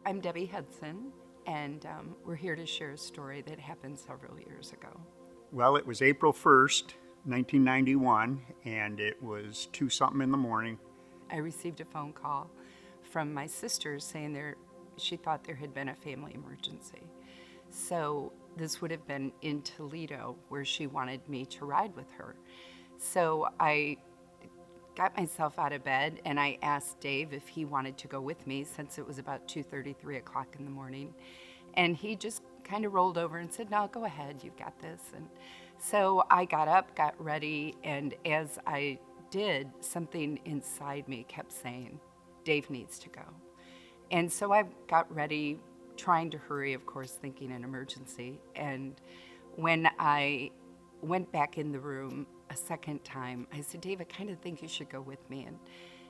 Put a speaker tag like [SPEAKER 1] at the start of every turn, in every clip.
[SPEAKER 1] I'm Debbie Hudson, and we're here to share a story that happened several years ago.
[SPEAKER 2] Well, it was April 1st, 1991, and it was 2 something in the morning.
[SPEAKER 1] I received a phone call from my sister saying she thought there had been a family emergency. So this would have been in Toledo, where she wanted me to ride with her. So I got myself out of bed and I asked Dave if he wanted to go with me, since it was about 2:30, 3 o'clock in the morning. And he just kind of rolled over and said, "No, go ahead, you've got this." And so I got up, got ready, and as I did, something inside me kept saying, "Dave needs to go." And so I got ready, trying to hurry, of course, thinking an emergency. And when I went back in the room a second time, I said, "Dave, I kind of think you should go with me." And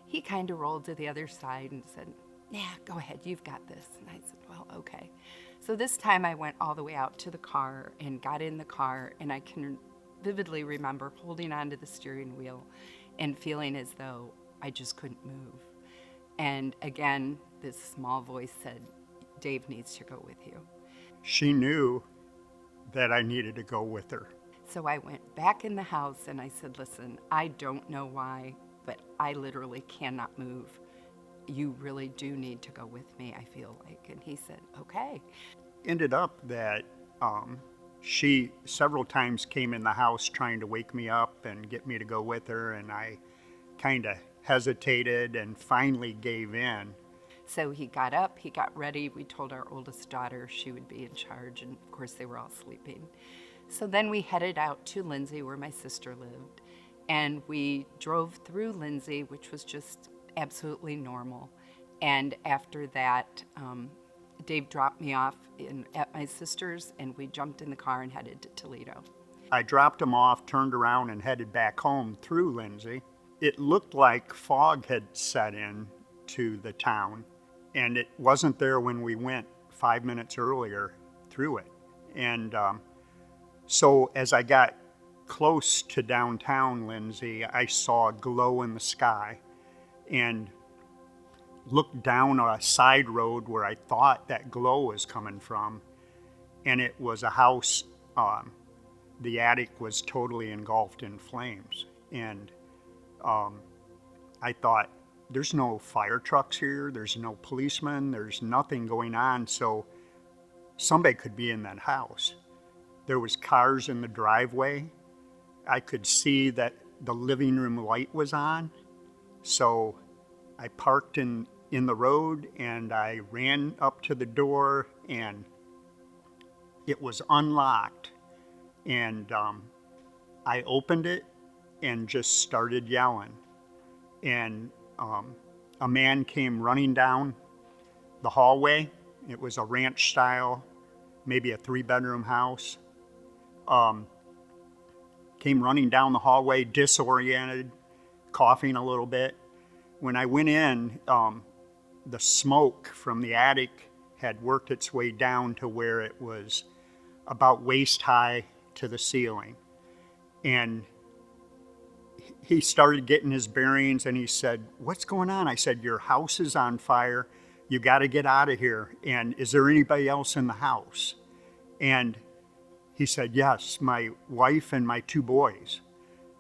[SPEAKER 1] he kind of rolled to the other side and said, "Yeah, go ahead, you've got this." And I said, "Well, okay." So this time I went all the way out to the car and got in the car, and I can vividly remember holding onto the steering wheel and feeling as though I just couldn't move. And again, this small voice said, "Dave needs to go with you."
[SPEAKER 2] She knew that I needed to go with her.
[SPEAKER 1] So I went back in the house and I said, "Listen, I don't know why, but I literally cannot move. You really do need to go with me, I feel like." And he said, "Okay."
[SPEAKER 2] Ended up that she several times came in the house trying to wake me up and get me to go with her, and I kind of hesitated and finally gave in.
[SPEAKER 1] So he got up, he got ready. We told our oldest daughter she would be in charge, and of course they were all sleeping. So then we headed out to Lindsay, where my sister lived, and we drove through Lindsay, which was just absolutely normal. And after that, Dave dropped me off at my sister's, and we jumped in the car and headed to Toledo.
[SPEAKER 2] I dropped him off, turned around, and headed back home through Lindsay. It looked like fog had set in to the town, and it wasn't there when we went 5 minutes earlier through it. And so as I got close to downtown Lindsay, I saw a glow in the sky and looked down a side road where I thought that glow was coming from, and it was a house. The attic was totally engulfed in flames, and I thought, there's no fire trucks here, there's no policemen, there's nothing going on, so somebody could be in that house. There was cars in the driveway. I could see that the living room light was on, so I parked in the road and I ran up to the door, and it was unlocked, and I opened it and just started yelling, and a man came running down the hallway. It was a ranch style, maybe a 3-bedroom house. Came running down the hallway, disoriented, coughing a little bit. When I went in, the smoke from the attic had worked its way down to where it was about waist high to the ceiling. And he started getting his bearings, and he said, "What's going on?" I said, "Your house is on fire. You got to get out of here. And is there anybody else in the house?" And he said, "Yes, my wife and my 2 boys."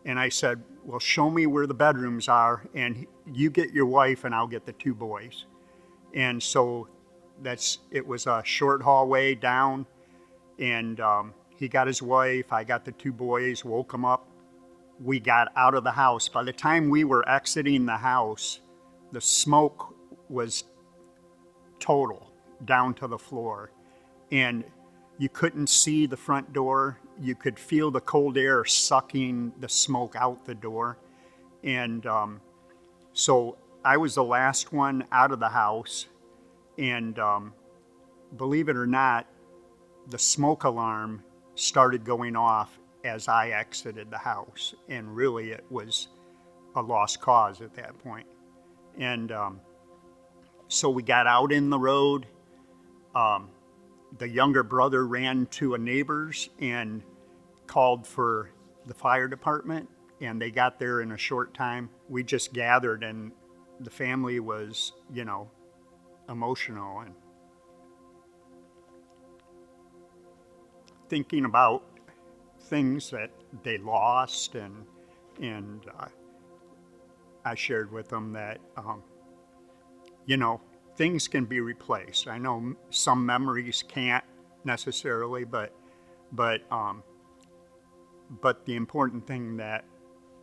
[SPEAKER 2] And I said, "Well, show me where the bedrooms are, and you get your wife and I'll get the 2 boys." And so it was a short hallway down, and he got his wife, I got the 2 boys, woke them up. We got out of the house. By the time we were exiting the house, the smoke was total down to the floor, and you couldn't see the front door. You could feel the cold air sucking the smoke out the door. And so I was the last one out of the house, and believe it or not, the smoke alarm started going off as I exited the house, and really it was a lost cause at that point. And so we got out in the road. The younger brother ran to a neighbor's and called for the fire department, and they got there in a short time. We just gathered, and the family was, emotional, and thinking about things that they lost, and I shared with them that you know, things can be replaced. I know some memories can't necessarily, but the important thing that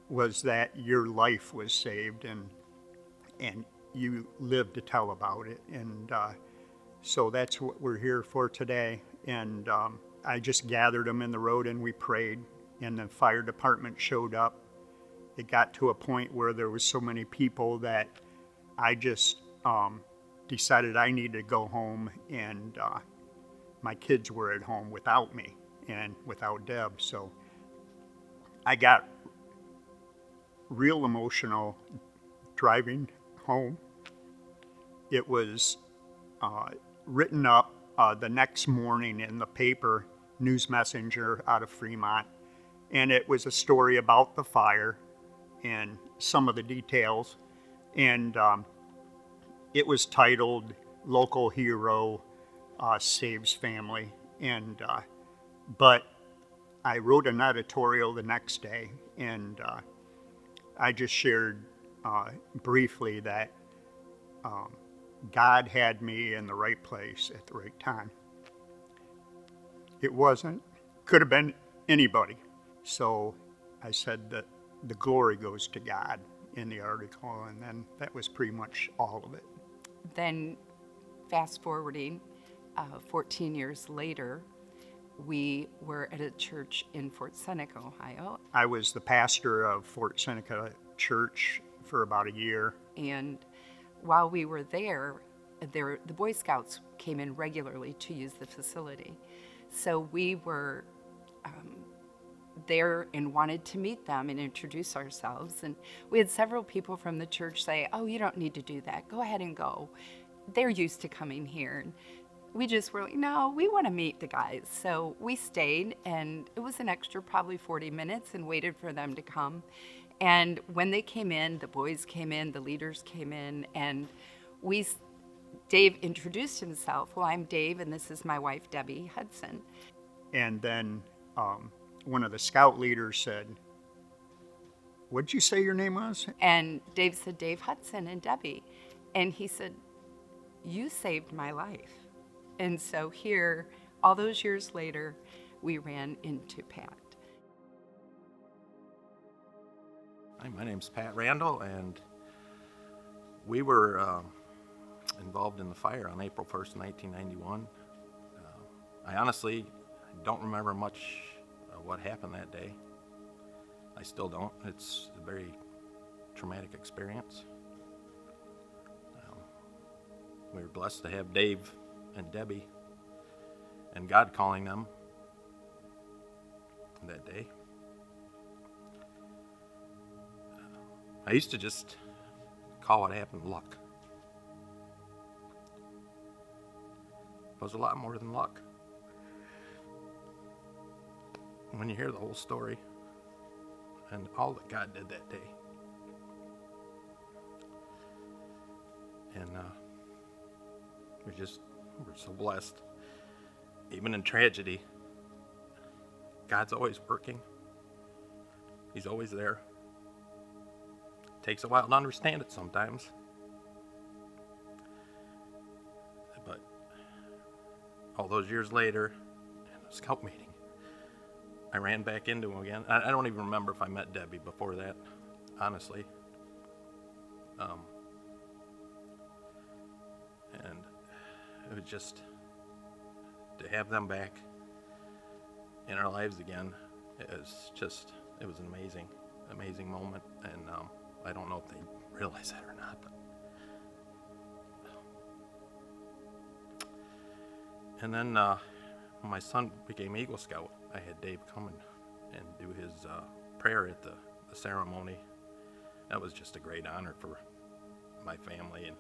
[SPEAKER 2] was that your life was saved, and you lived to tell about it, and so that's what we're here for today. And I just gathered them in the road and we prayed, and the fire department showed up. It got to a point where there was so many people that I just decided I needed to go home, and my kids were at home without me and without Deb. So I got real emotional driving home. It was written up the next morning in the paper, News Messenger out of Fremont, and it was a story about the fire and some of the details, and it was titled "Local Hero Saves Family," and but I wrote an editorial the next day, and I just shared briefly that God had me in the right place at the right time. It could have been anybody. So I said that the glory goes to God in the article, and then that was pretty much all of it.
[SPEAKER 1] Then, fast forwarding, 14 years later, we were at a church in Fort Seneca, Ohio.
[SPEAKER 2] I was the pastor of Fort Seneca Church for about a year.
[SPEAKER 1] And while we were there, the Boy Scouts came in regularly to use the facility. So we were there and wanted to meet them and introduce ourselves. And we had several people from the church say, "Oh, you don't need to do that. Go ahead and go. They're used to coming here." And we just were like, "No, we want to meet the guys." So we stayed, and it was an extra probably 40 minutes, and waited for them to come. And when they came in, the boys came in, the leaders came in, and Dave introduced himself. "Well, I'm Dave, and this is my wife, Debbie Hudson."
[SPEAKER 2] And then one of the scout leaders said, "What'd you say your name was?"
[SPEAKER 1] And Dave said, "Dave Hudson and Debbie." And he said, "You saved my life." And so here, all those years later, we ran into Pat.
[SPEAKER 3] Hi, my name's Pat Randall, and we were involved in the fire on April 1st, 1991. I honestly don't remember much of what happened that day. I still don't. It's a very traumatic experience. We were blessed to have Dave and Debbie and God calling them that day. I used to just call what happened luck. It was a lot more than luck. When you hear the whole story and all that God did that day. And we're so blessed. Even in tragedy, God's always working. He's always there. Takes a while to understand it sometimes. But all those years later, in a scout meeting, I ran back into him again. I don't even remember if I met Debbie before that, honestly. And it was just to have them back in our lives again. It was an amazing moment. And I don't know if they realize that or not, but. And then when my son became Eagle Scout, I had Dave come and do his prayer at the ceremony. That was just a great honor for my family, and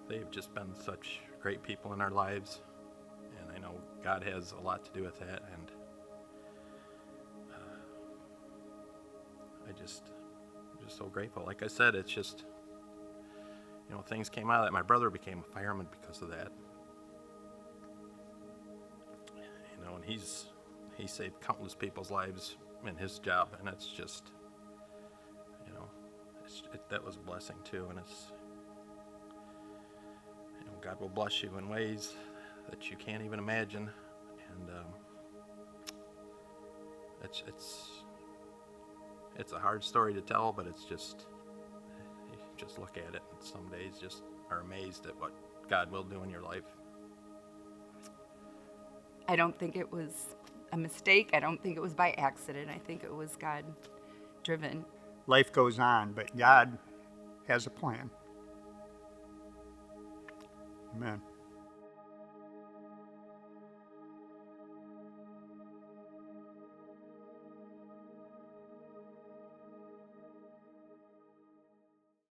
[SPEAKER 3] they've just been such great people in our lives, and I know God has a lot to do with that, and I'm just so grateful. Like I said, it's just, things came out of that. My brother became a fireman because of that. and he saved countless people's lives in his job, and it's just, that was a blessing too, and it's, God will bless you in ways that you can't even imagine, and it's a hard story to tell, but it's just, you just look at it, and some days just are amazed at what God will do in your life.
[SPEAKER 1] I don't think it was a mistake. I don't think it was by accident. I think it was God driven.
[SPEAKER 2] Life goes on, but God has a plan. Amen.